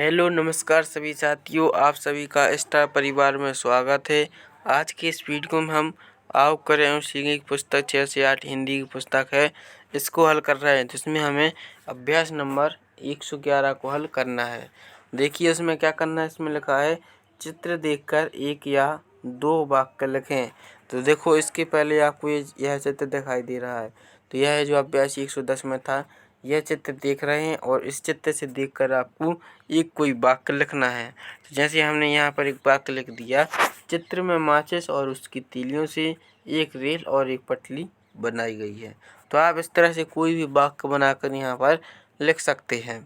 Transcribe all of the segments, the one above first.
Hello नमस्कार सभी साथियों, आप सभी का स्टार परिवार में स्वागत है। आज के इस वीडियो में हम कर रहे हैं सीखने की पुस्तक 6 से 8 हिंदी की पुस्तक है, इसको हल कर रहे हैं। जिसमें हमें अभ्यास नंबर 111 को हल करना है। देखिए इसमें क्या करना है। इसमें लिखा है चित्र देखकर एक या दो वाक्य लिखें। तो देखो इसके पहले आपको यह चित्र दिखाई दे रहा है। तो यह है जो अभ्यास 110 में था। यह चित्र देख रहे हैं और इस चित्र से देखकर आपको एक कोई वाक्य लिखना है। तो जैसे हमने यहाँ पर एक वाक्य लिख दिया, चित्र में माचिस और उसकी तीलियों से एक रेल और एक पटली बनाई गई है। तो आप इस तरह से कोई भी वाक्य बनाकर यहाँ पर लिख सकते हैं।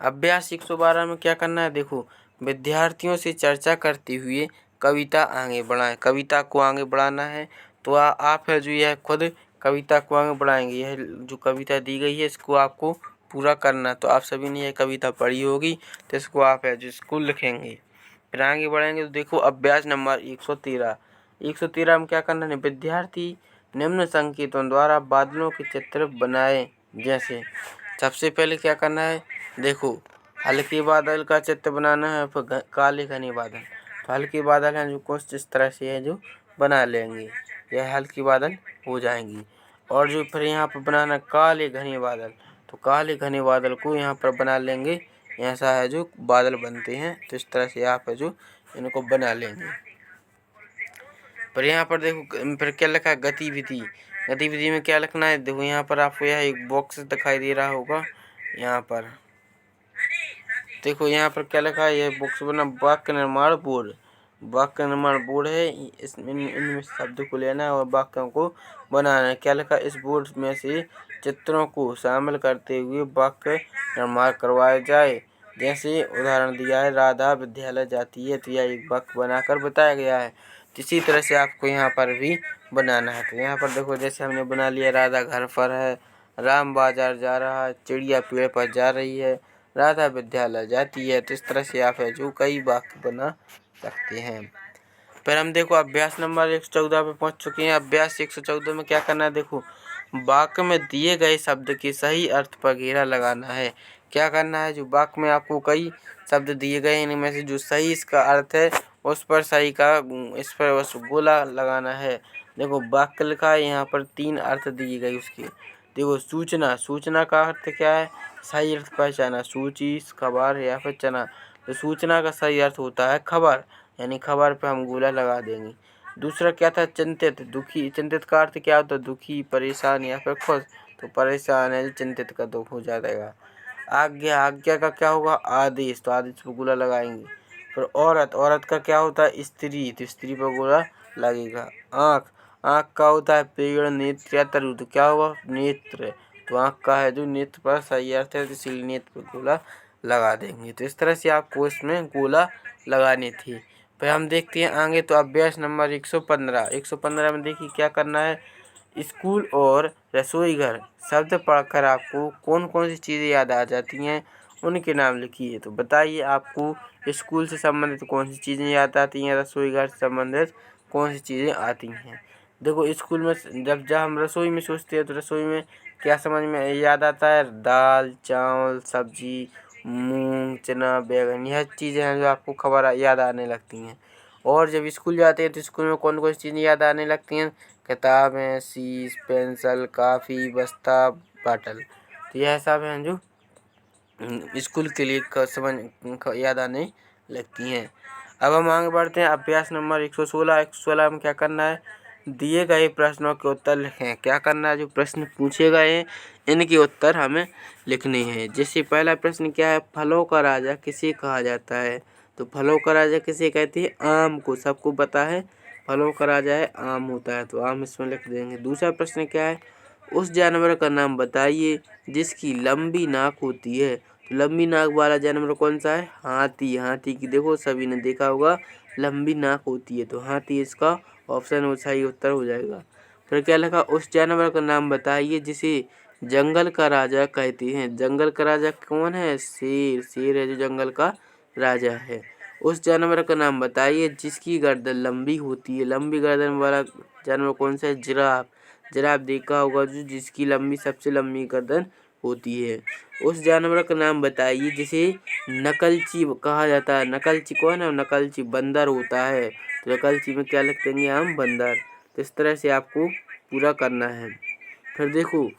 अभ्यास 112 में क्या करना है, देखो विद्यार्थियों से चर्चा करते हुए कविता आगे बढ़ाएं। कविता को आगे बढ़ाना है। तो आप है जो यह खुद कविता को आगे बढ़ाएंगे। यह जो कविता दी गई है इसको आपको पूरा करना। तो आप सभी ने यह कविता पढ़ी होगी, तो इसको आप है जो इसको लिखेंगे। फिर आगे बढ़ेंगे तो देखो अभ्यास नंबर 113 में क्या करना है, विद्यार्थी निम्न संकेतों द्वारा बादलों के चित्र बनाए। जैसे सबसे पहले क्या करना है, देखो हल्के बादल का चित्र बनाना है, फिर काले घने बादल। तो हल्के बादल हैं जो कुछ इस तरह से है जो बना लेंगे, यह हल्की बादल हो जाएंगी। और जो फिर यहाँ पर बनाना काले घने बादल, तो काले घने बादल को यहाँ पर बना लेंगे। ऐसा है जो बादल बनते हैं। तो इस तरह से आप है जो इनको बना लेंगे। पर यहाँ पर देखो फिर क्या लिखा है, गतिविधि। गतिविधि में क्या लिखना है, देखो यहाँ पर आपको यह एक बॉक्स दिखाई दे रहा होगा। यहाँ पर देखो यहाँ पर क्या लिखा है, यह बॉक्स बना वाक्य निर्माण बोर्ड। वाक्य निर्माण बोर्ड है, इनमें शब्द को लेना है और वाक्यों को बनाना है। क्या लिखा है, इस बोर्ड में से चित्रों को शामिल करते हुए वाक्य निर्माण करवाया जाए। जैसे उदाहरण दिया है, राधा विद्यालय जाती है, तो यह एक वाक्य बनाकर बताया गया है। इसी तरह से आपको यहाँ पर भी बनाना है। तो यहाँ पर देखो जैसे हमने बना लिया, राधा घर पर है, राम बाजार जा रहा है, चिड़िया पेड़ पर जा रही है, राधा विद्यालय जाती है। तो इस तरह से आप है जो कई वाक्य बना सकते हैं। फिर हम देखो अभ्यास नंबर 114 पे पहुंच चुके हैं। अभ्यास 114 में क्या करना है, देखो वाक्य में दिए गए शब्द के सही अर्थ पर घेरा लगाना है। क्या करना है, जो वाक्य में आपको कई शब्द दिए गए हैं, इनमें से जो सही इसका अर्थ है उस पर सही का इस पर बस गोला लगाना है। देखो वाक्य लिखा है, यहाँ पर 3 अर्थ दिए गए उसके। देखो सूचना, सूचना का अर्थ क्या है, सही अर्थ पहचाना, सूची खबर या फिर चना। तो सूचना का सही अर्थ होता है खबर, यानी खबर पे हम गोला लगा देंगे। दूसरा क्या था, चिंतित, दुखी। चिंतित का अर्थ क्या होता है, दुखी, परेशान या फिर खुश। तो परेशान है, चिंतित का दुख हो जाएगा। आज्ञा, आज्ञा का क्या होगा, आदेश। तो आदेश पर गोला लगाएंगे। फिर औरत, औरत का क्या होता है, स्त्री। तो स्त्री पर गोला लगेगा। आँख, आँख का होता है पेड़, नेत्र या तरु। तो क्या होगा, नेत्र। तो आँख का है जो नेत्र पर सही अर्थ है, तो इसलिए नेत्र पर गोला लगा देंगे। तो इस तरह से आपको इसमें गोला लगानी थी। फिर हम देखते हैं आगे। तो अभ्यास नंबर 115 में देखिए क्या करना है, स्कूल और रसोई घर शब्द पढ़कर आपको कौन कौन सी चीज़ें याद आ जाती हैं, उनके नाम लिखिए। तो बताइए आपको स्कूल से संबंधित कौन सी चीज़ें याद आती हैं, रसोई घर से संबंधित कौन सी चीज़ें आती हैं। देखो स्कूल में जब हम रसोई में सोचते हैं तो रसोई में क्या समझ में याद आता है, दाल चावल सब्जी, मूंग चना बैगन, यह चीज़ें हैं जो आपको खबर याद आने लगती हैं। और जब स्कूल जाते हैं तो स्कूल में कौन कौन सी चीज़ें याद आने लगती हैं, किताबें, शीश, पेंसिल, काफ़ी, बस्ता, बाटल। तो यह सब हैं जो स्कूल के लिए समझ याद आने लगती हैं। अब हम आगे बढ़ते हैं। अभ्यास नंबर 116 में क्या करना है, दिए गए प्रश्नों के उत्तर लिखें। क्या करना है, जो प्रश्न पूछे गए हैं इनके उत्तर हमें लिखने हैं। जैसे पहला प्रश्न क्या है, फलों का राजा किसे कहा जाता है। तो फलों का राजा किसे कहते हैं, आम को। सबको पता है फलों का राजा है आम होता है, तो आम इसमें लिख देंगे। दूसरा प्रश्न क्या है, उस जानवर का नाम बताइए जिसकी लंबी नाक होती है। तो लंबी नाक वाला जानवर कौन सा है, हाथी। हाथी की देखो सभी ने देखा होगा लंबी नाक होती है, तो हाथी इसका ऑप्शन वो सही उत्तर हो जाएगा। फिर क्या लिखा, उस जानवर का नाम बताइए जिसे जंगल का राजा कहते हैं। जंगल का राजा कौन है, शेर। शेर है जो जंगल का राजा है। उस जानवर का नाम बताइए जिसकी गर्दन लंबी होती है। लंबी गर्दन वाला जानवर कौन सा है, जिराफ। जिराफ देखा होगा जो जिसकी लंबी सबसे लंबी गर्दन होती है। उस जानवर का नाम बताइए जिसे नकलची कहा जाता है। नकलची कौन है? नकलची बंदर होता है। तो नकलची में क्या लिख देंगे हम? बंदर। तो इस तरह से आपको पूरा करना है। फिर देखो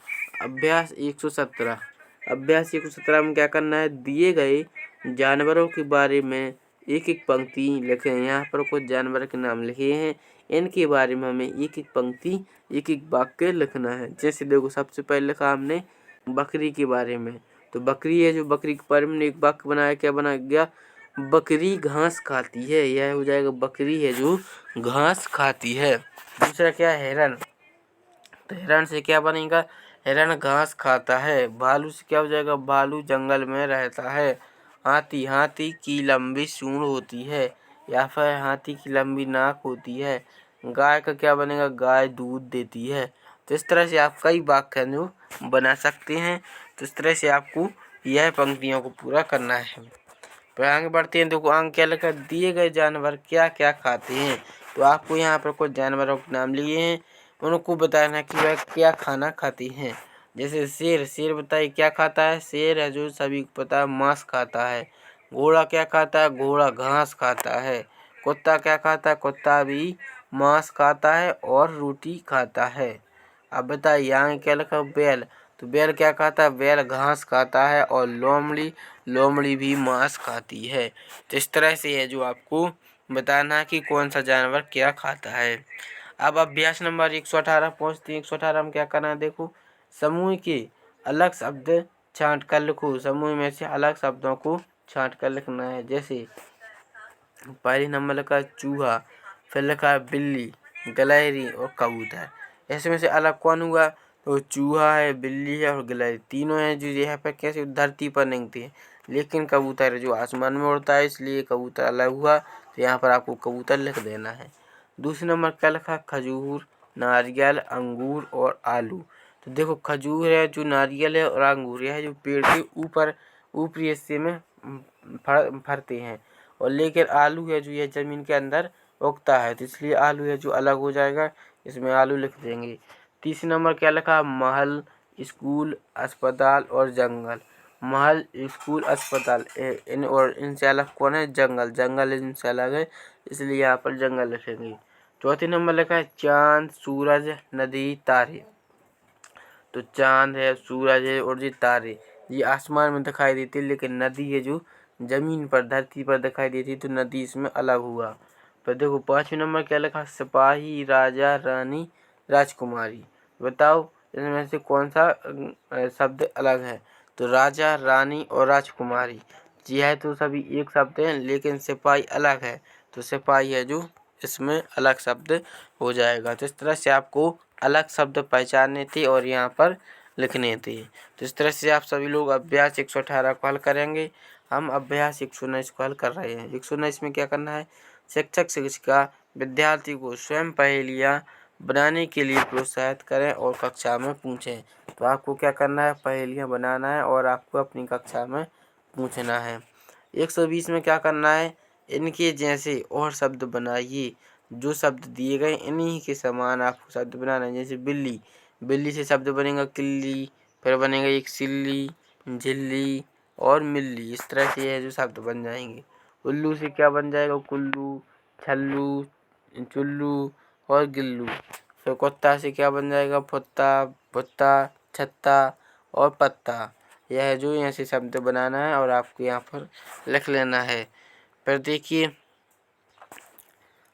अभ्यास 117। अभ्यास 117 में क्या करना है? दिए गए जानवरों के बारे में एक एक पंक्ति लिखें। यहाँ पर कुछ जानवर के नाम लिखे हैं, इनके बारे में हमें एक एक पंक्ति एक एक वाक्य लिखना है। जैसे देखो सबसे पहले लिखा हमने बकरी के बारे में। तो बकरी है, जो बकरी के बारे में एक वाक्य बनाया, क्या बना गया? बकरी घास खाती है। यह हो जाएगा बकरी है जो घास खाती है। दूसरा क्या है? हिरन। तो हिरण से क्या बनेगा? हिरण घास खाता है। भालू से क्या हो जाएगा? भालू जंगल में रहता है। हाथी, हाथी की लंबी सूंड होती है, या फिर हाथी की लंबी नाक होती है। गाय का क्या बनेगा? गाय दूध देती है। तो इस तरह से आप कई वाक्य जो बना सकते हैं। तो इस तरह से आपको यह पंक्तियों को पूरा करना है। फिर आगे बढ़ते हैं। देखो आगे क्या लिखा? दिए गए जानवर क्या क्या खाते हैं। तो आपको यहाँ पर कुछ जानवरों के नाम लिए हैं, उनको बताना है कि वह क्या खाना खाती हैं। जैसे शेर। शेर बताइए क्या खाता है? शेर है जो सभी को पता है मांस खाता है। घोड़ा क्या खाता है? घोड़ा घास खाता है। कुत्ता क्या खाता है? कुत्ता भी मांस खाता है और रोटी खाता है। अब बताइए यहाँ क्या लिखा? बैल। तो बैल क्या खाता है? बैल घास खाता है। और लोमड़ी, लोमड़ी भी मांस खाती है। तो इस तरह से है जो आपको बताना है कि कौन सा जानवर क्या खाता है। अब अभ्यास नंबर 118 पहुँचते हैं। 118 में क्या करना है? देखो समूह के अलग शब्द छांट कर लिखो। समूह में से अलग शब्दों को छांट कर लिखना है। जैसे पहले नंबर लिखा है चूहा, फिर लिखा है बिल्ली, गिलहरी और कबूतर। इसमें से अलग कौन हुआ? तो चूहा है, बिल्ली है और गिलहरी। तीनों हैं जो यहाँ पर कैसे धरती पर निकलते हैं, लेकिन कबूतर है जो आसमान में उड़ता है, इसलिए कबूतर अलग हुआ। तो यहाँ पर आपको कबूतर लिख देना है। दूसरे नंबर क्या लिखा? खजूर, नारियल, अंगूर और आलू। तो देखो खजूर है जो नारियल है और अंगूर है जो पेड़ के ऊपर ऊपरी हिस्से में फरते हैं। और लेकिन आलू है जो यह जमीन के अंदर उगता है, तो इसलिए आलू है जो अलग हो जाएगा, इसमें आलू लिख देंगे। तीसरे नंबर क्या लिखा? महल, स्कूल, अस्पताल और जंगल। महल, स्कूल, अस्पताल इन और इनसे अलग कौन है? जंगल। जंगल इनसे अलग है, इसलिए यहाँ पर जंगल लिखेंगे। चौथे नंबर लिखा है चांद, सूरज, नदी, तारे। तो चांद है, सूरज है और ये तारे, ये आसमान में दिखाई देते हैं, लेकिन नदी है जो जमीन पर धरती पर दिखाई देती है, तो नदी इसमें अलग हुआ। फिर देखो 5वें नंबर क्या लिखा? सिपाही, राजा, रानी, राजकुमारी। बताओ इनमें से कौन सा शब्द अलग है? तो राजा, रानी और राजकुमारी जी है तो सभी एक शब्द हैं, लेकिन सिपाही अलग है, तो सिपाही है जो इसमें अलग शब्द हो जाएगा। तो इस तरह से आपको अलग शब्द पहचानने थे और यहाँ पर लिखने थे। तो इस तरह से आप सभी लोग अभ्यास 118 को हल करेंगे। हम अभ्यास 119 को हल कर रहे हैं। 119 में क्या करना है? शिक्षक शिक्षिका विद्यार्थी को स्वयं पहेलियाँ बनाने के लिए प्रोत्साहित करें और कक्षा में पूछें। तो आपको क्या करना है? पहेलियाँ बनाना है और आपको अपनी कक्षा में पूछना है। 120 में क्या करना है? इनके जैसे और शब्द बनाइए। जो शब्द दिए गए इन्हीं के समान आपको शब्द बनाना है। जैसे बिल्ली, बिल्ली से शब्द बनेगा किल्ली, फिर बनेगा एक सिल्ली, झिल्ली और मिल्ली। इस तरह से है जो शब्द बन जाएंगे। उल्लू से क्या बन जाएगा? कुल्लू, छल्लू, चुल्लू और गिल्लू। फिर कुत्ता से क्या बन जाएगा? फुत्ता, भुत्ता, छत्ता और पत्ता। यह है जो यहाँ से शब्द बनाना है और आपको यहाँ पर लिख लेना है। फिर देखिए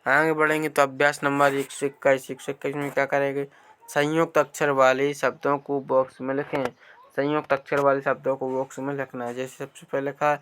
आगे बढ़ेंगे तो अभ्यास नंबर 121। 121 में क्या करेंगे? संयुक्त अक्षर वाले शब्दों को बॉक्स में लिखें। संयुक्त अक्षर वाले शब्दों को बॉक्स में लिखना है। जैसे सबसे पहले लिखा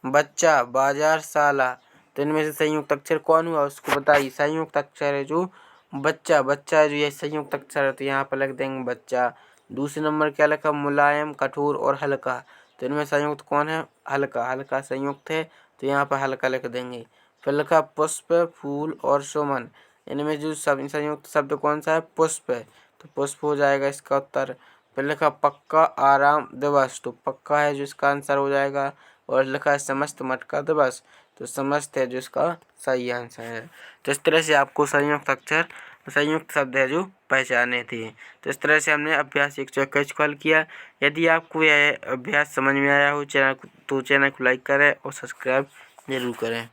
बच्चा, बाजार, साला। तो इनमें से संयुक्त अक्षर कौन हुआ उसको बताइए। संयुक्त अक्षर है जो बच्चा, बच्चा है जो ये संयुक्त अक्षर है, तो यहाँ पर लिख देंगे बच्चा। दूसरे नंबर क्या लिखा? मुलायम, कठोर और हल्का। तो इनमें संयुक्त कौन है? हल्का, हल्का संयुक्त है, तो यहाँ पर हल्का लिख देंगे। फिर लिखा पुष्प, फूल और सुमन। इनमें जो संयुक्त शब्द कौन सा है? पुष्प है, तो पुष्प हो जाएगा इसका उत्तर। फिर लिखा पक्का, आराम, दिवस। तो पक्का है जो इसका आंसर हो जाएगा। और लिखा है समस्त, मटका, दिवस। तो समस्त है जो इसका सही आंसर है। तो इस तरह से आपको संयुक्त अक्षर संयुक्त शब्द है जो पहचाने थे। तो इस तरह से हमने अभ्यास 121 को हल किया। यदि आपको यह अभ्यास समझ में आया हो चैनल को लाइक करें और सब्सक्राइब जरूर करें।